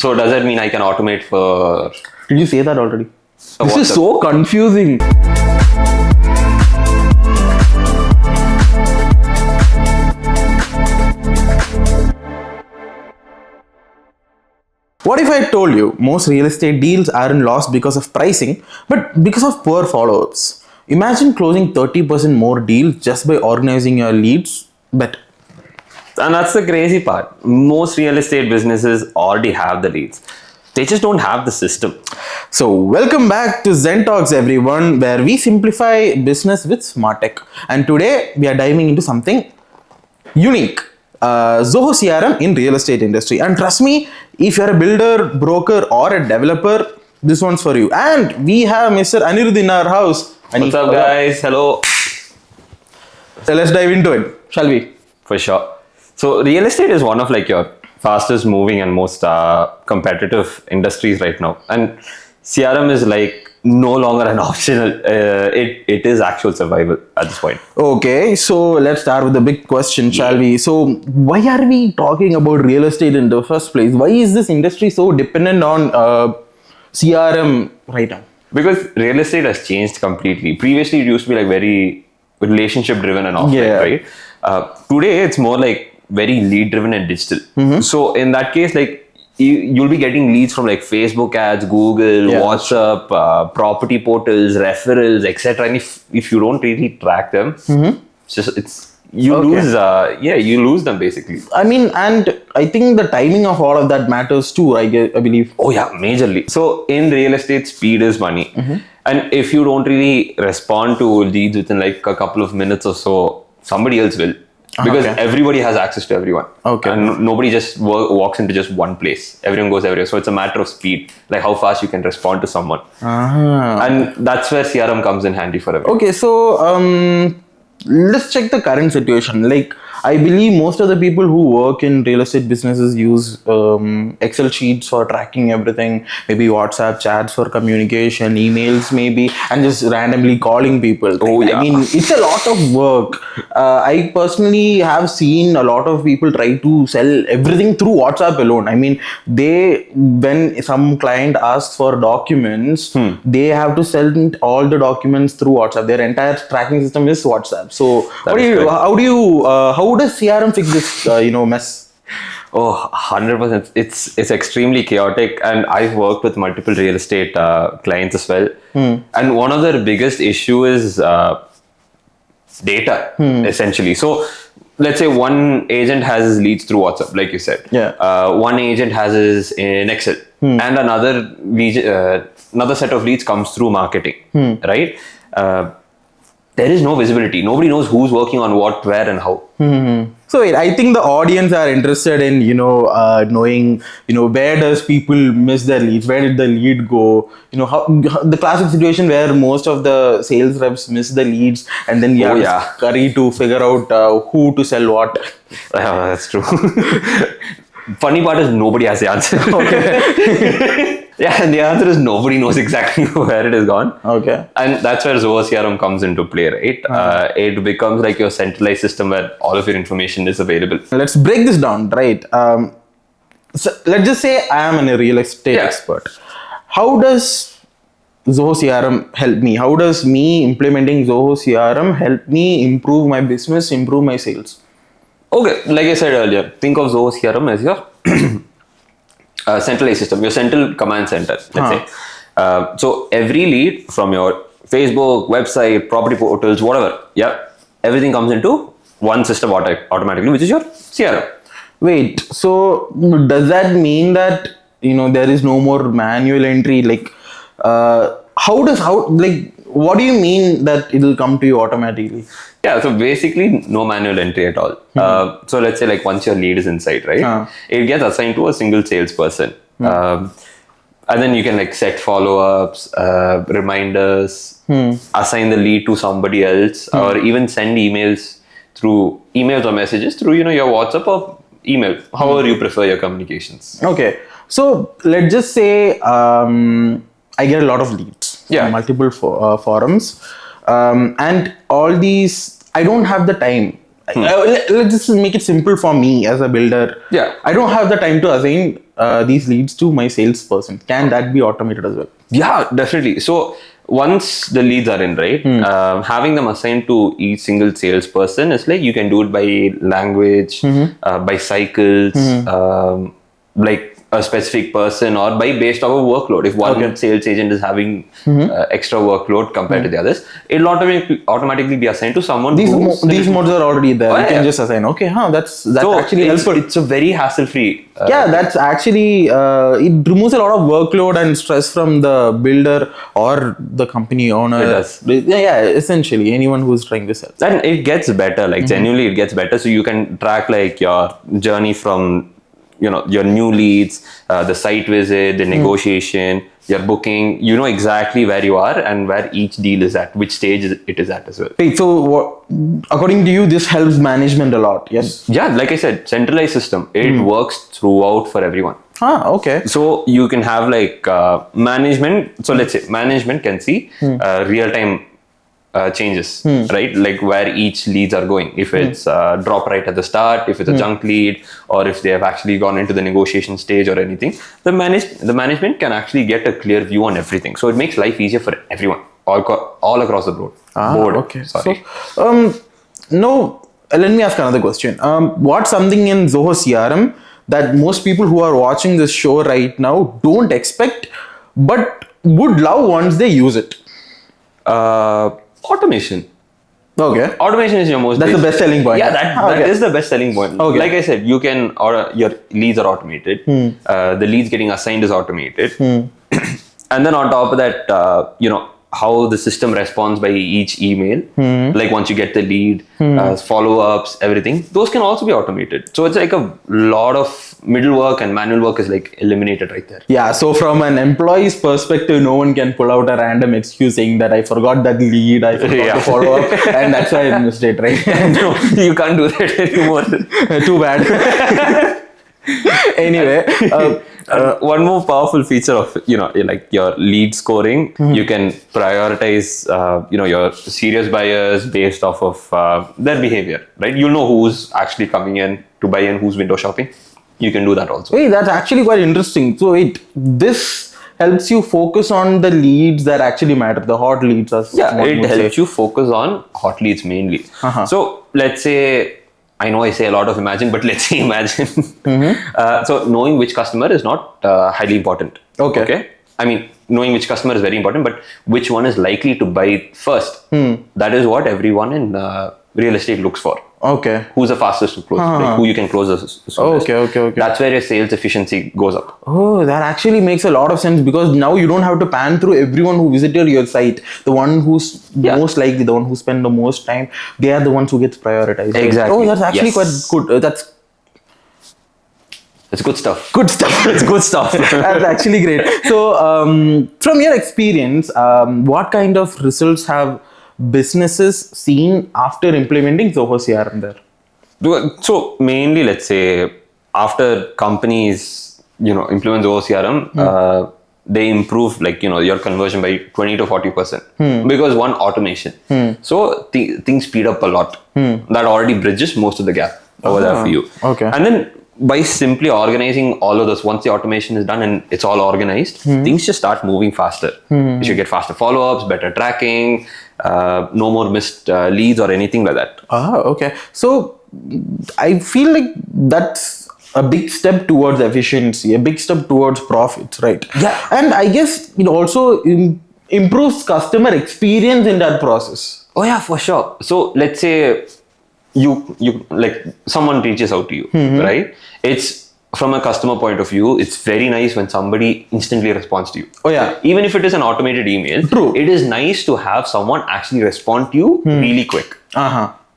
So does that mean I can automate for... Did you say that already? This is WhatsApp? so confusing. What if I told you most real estate deals aren't lost because of pricing, but because of poor follow-ups? Imagine closing 30% more deals just by organizing your leads better. And that's the crazy part. Most real estate businesses already have the leads. They just don't have the system. So welcome back to Zen Talks, everyone, where we simplify business with smart tech. And today we are diving into something unique. Zoho CRM in real estate industry. And trust me, if you're a builder, broker or a developer, this one's for you. And we have Mr. Anirudh in our house. What's up, guys? Hello. So let's dive into it, shall we? For sure. So real estate is one of like your fastest moving and most competitive industries right now. And CRM is like no longer an optional. It is actual survival at this point. Okay, so let's start with the big question, shall we? So why are we talking about real estate in the first place? Why is this industry so dependent on CRM right now? Because real estate has changed completely. Previously, it used to be like very relationship driven and offline, right? Today, it's more like very lead driven and digital. So in that case, like you'll be getting leads from like Facebook ads, Google, WhatsApp, property portals, referrals, etc. And if you don't really track them, you lose them basically. I mean, and I think the timing of all of that matters too, I believe. Oh yeah, majorly. So in real estate, speed is money. And if you don't really respond to leads within like a couple of minutes or so, somebody else will. Because everybody has access to everyone. And nobody just walks into just one place. Everyone goes everywhere. So it's a matter of speed, like how fast you can respond to someone. And that's where CRM comes in handy for everyone. Okay, so let's check the current situation. Like, I believe most of the people who work in real estate businesses use Excel sheets for tracking everything, maybe WhatsApp chats for communication, emails maybe, and just randomly calling people. I mean, it's a lot of work. I personally have seen a lot of people try to sell everything through WhatsApp alone. I mean, when some client asks for documents, they have to send all the documents through WhatsApp. Their entire tracking system is WhatsApp. So how does CRM fix this mess? Oh, 100%. It's extremely chaotic, and I've worked with multiple real estate clients as well. And one of their biggest issue is data, essentially. So let's say one agent has his leads through WhatsApp, like you said. One agent has his in Excel, and another set of leads comes through marketing, right? There is no visibility. Nobody knows who's working on what, where, and how. So I think the audience are interested in knowing where does people miss their leads, where did the lead go, how the classic situation where most of the sales reps miss the leads, and then scurry to figure out who to sell what. That's true. Funny part is nobody has the answer. And the answer is nobody knows exactly where it has gone. And that's where Zoho CRM comes into play, right? It becomes like your centralized system where all of your information is available. Let's break this down, right? So let's just say I am a real estate expert. How does Zoho CRM help me? How does me implementing Zoho CRM help me improve my business, improve my sales? Okay, like I said earlier, think of Zoho CRM as your centralized system, your central command center, let's say. So every lead from your Facebook, website, property portals, whatever, everything comes into one system automatically, which is your CRM. Wait, so does that mean that there is no more manual entry? Like, what do you mean that it will come to you automatically? So basically no manual entry at all. So let's say like once your lead is inside, right? It gets assigned to a single salesperson. And then you can like set follow-ups, reminders, assign the lead to somebody else, or even send emails or messages through, your WhatsApp or email, however you prefer your communications. Okay. So let's just say I get a lot of leads from multiple forums. And all these, I don't have the time. Let's just make it simple for me as a builder. Yeah. I don't have the time to assign these leads to my salesperson. Can that be automated as well? Yeah, definitely. So once the leads are in, right, having them assigned to each single salesperson is like you can do it by language, by cycles, like a specific person, or by based off of workload. If one sales agent is having extra workload compared to the others, it'll automatically be assigned to someone. These modes are already there. You can just assign. Okay, that's so actually helpful. It's a very hassle-free. That's actually it removes a lot of workload and stress from the builder or the company owner. It does. Yeah, essentially anyone who's trying to sell. And it gets better. Like genuinely, it gets better. So you can track like your journey from your new leads, the site visit, the negotiation, your booking. You know exactly where you are and where each deal is at, which stage it is at as well. Wait, so according to you, this helps management a lot? Yes. Yeah, like I said, centralized system. It works throughout for everyone. Okay. So you can have like management. So let's say management can see real time changes, right? Like where each leads are going. If it's drop right at the start, if it's a junk lead, or if they have actually gone into the negotiation stage or anything, the management can actually get a clear view on everything. So it makes life easier for everyone, all across the board. Okay. Sorry. So, no. Let me ask another question. What's something in Zoho CRM that most people who are watching this show right now don't expect, but would love once they use it? Automation. Okay. Automation is your most. That's the best selling point. Yeah, that is the best selling point. Okay. Like I said, you can your leads are automated. The leads getting assigned is automated, and then on top of that, how the system responds by each email. Like once you get the lead, follow-ups, everything, those can also be automated. So it's like a lot of middle work and manual work is like eliminated right there. Yeah, so from an employee's perspective, no one can pull out a random excuse saying that I forgot that lead, I forgot to follow up, and that's why I missed it, right? No, you can't do that anymore. Too bad. Anyway, one more powerful feature of like your lead scoring, you can prioritize your serious buyers based off of their behavior, right? You'll know who's actually coming in to buy and who's window shopping. You can do that also. Wait, that's actually quite interesting. So this helps you focus on the leads that actually matter, the hot leads. It helps you focus on hot leads mainly. So let's say, I know I say a lot of imagine, but let's say imagine. So knowing which customer is not highly important. Okay. I mean, knowing which customer is very important, but which one is likely to buy first. That is what everyone in real estate looks for. Okay. Who's the fastest to close? Like who you can close the soonest. Okay. That's where your sales efficiency goes up. Oh, that actually makes a lot of sense, because now you don't have to pan through everyone who visited your site. The one who's most likely, the one who spend the most time, they are the ones who gets prioritized. Exactly. Oh, that's actually quite good. It's good stuff. Good stuff. It's good stuff. That's actually great. So, from your experience, what kind of results have businesses seen after implementing Zoho CRM there? So mainly, let's say after companies implement Zoho CRM, they improve your conversion by 20 to 40% because one automation. So things speed up a lot. That already bridges most of the gap over there for you. Okay. And then by simply organizing all of this, once the automation is done and it's all organized, things just start moving faster. You should get faster follow-ups, better tracking, no more missed leads or anything like that. Okay. So I feel like that's a big step towards efficiency, a big step towards profits, right? Yeah. And I guess it also improves customer experience in that process. Oh yeah, for sure. So let's say you like someone reaches out to you, right? It's from a customer point of view, it's very nice when somebody instantly responds to you. Oh yeah. Even if it is an automated email, True. It is nice to have someone actually respond to you really quick.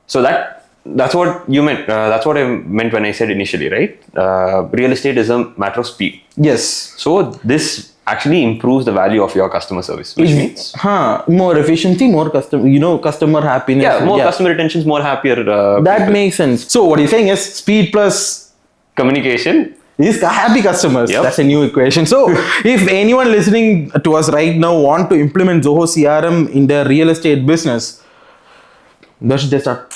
So that's what you meant. That's what I meant when I said initially, right? Real estate is a matter of speed. Yes. So this actually improves the value of your customer service, which means more efficiency, more customer happiness. Yeah, more customer retention, more happier. That people. Makes sense. So what you're saying is speed plus communication is happy customers. Yep. That's a new equation. So if anyone listening to us right now want to implement Zoho CRM in their real estate business, where should they start?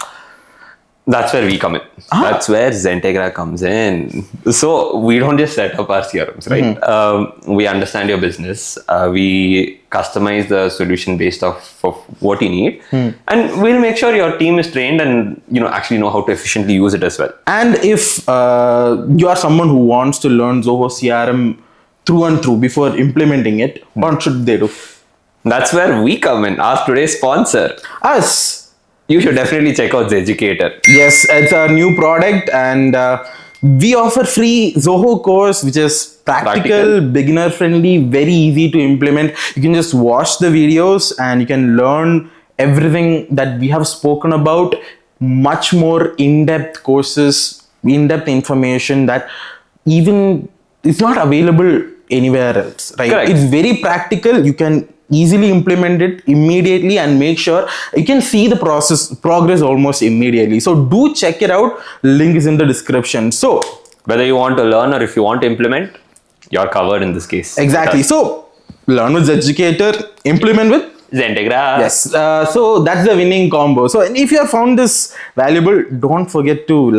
That's where we come in. That's where Zentegra comes in. So we don't just set up our CRMs, right? We understand your business. We customize the solution based off of what you need, and we'll make sure your team is trained and actually know how to efficiently use it as well. And if you are someone who wants to learn Zoho CRM through and through before implementing it, what should they do? That's where we come in. Ask today's sponsor. Us. You should definitely check out Zeducator. Yes, it's a new product, and we offer free Zoho course, which is practical, beginner friendly, very easy to implement. You can just watch the videos and you can learn everything that we have spoken about. Much more in-depth courses, in-depth information that even is not available anywhere else, right? Correct. It's very practical. You can easily implement it immediately and make sure you can see the progress almost immediately. So do check it out. Link is in the description. So whether you want to learn or if you want to implement, you're covered in this case. Exactly. So learn with Zeducator, implement with Zentegra. Yes. So that's the winning combo. So if you have found this valuable, don't forget to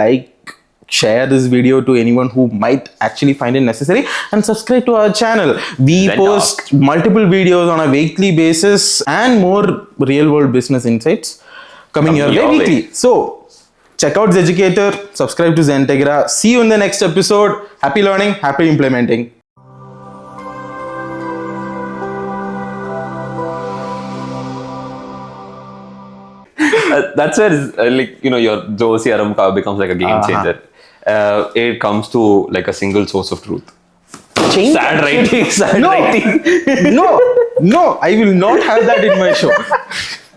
share this video to anyone who might actually find it necessary, and subscribe to our channel. We post multiple videos on a weekly basis and more real world business insights coming your way weekly. So check out Zeducator, subscribe to Zentegra. See you in the next episode. Happy learning, happy implementing. That's where your Zoho CRM becomes like a game changer. It comes to like a single source of truth. Sad writing. No, I will not have that in my show.